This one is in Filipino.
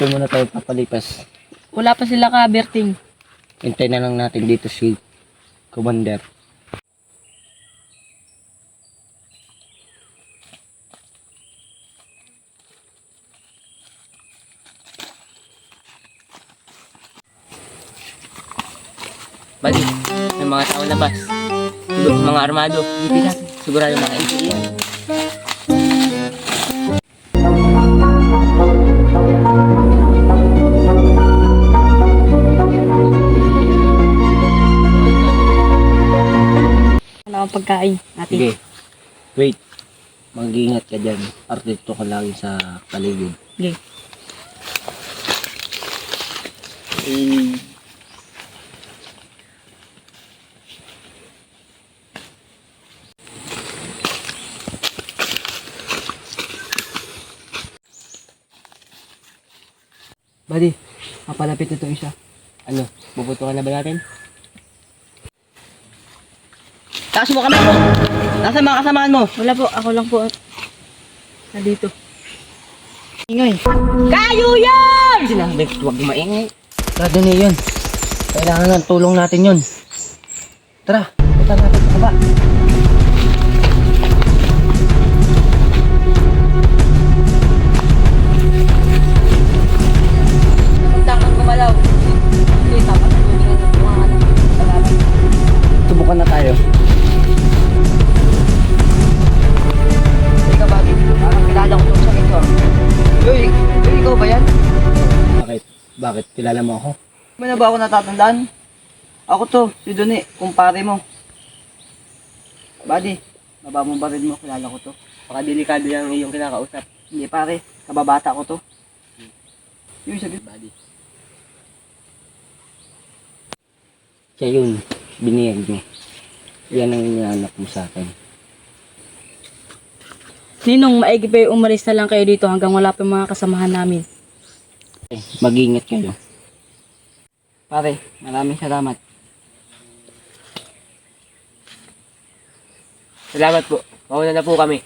dito muna tayo papalipas. Wala pa sila ka-berting. Hintay na lang natin dito si Commander. Bali, may mga tao labas. Mga armado. Hindi natin. Sigurado makaintindihan. Wala akong pagkain natin. Sige. Wait. Mag-iingat ka dyan. Artito ka lagi sa paligid. Sige. Buddy, mapalapit itong isa. Ano, bubutukan na ba natin? Takas mo kami mo! Nasaan mga kasamaan mo? Wala po, ako lang po. Nandito. Ingay. Kayo yan! Sinabi, huwag maingay. Tara din yun. Kailangan ng tulong natin yun. Tara, punta natin sa baba. Punta kang gumalaw. Hindi, tapos nagbibigan ng mga salamat. Subukan na tayo. Teka, buddy. Parang kilala ko itong sakit ko. Uy, ikaw ba yan? Bakit? Bakit? Kilala mo ako? May na ba ako natatandaan? Ako to, si Doni, kumpare mo. Buddy, baba mo barid mo, kilala ko to. Baka delikado yung iyong kinakausap. Hindi pare, kababata ko to. Yung sabi, buddy. Siya yun. Biniyag mo. Yan ang inaanak mo sa akin. Ninong, maigi pa yung umalis na lang kayo dito hanggang wala pa yung mga kasamahan namin. Mag-ingat kayo. Pare, maraming salamat. Salamat po. Mauna na po kami.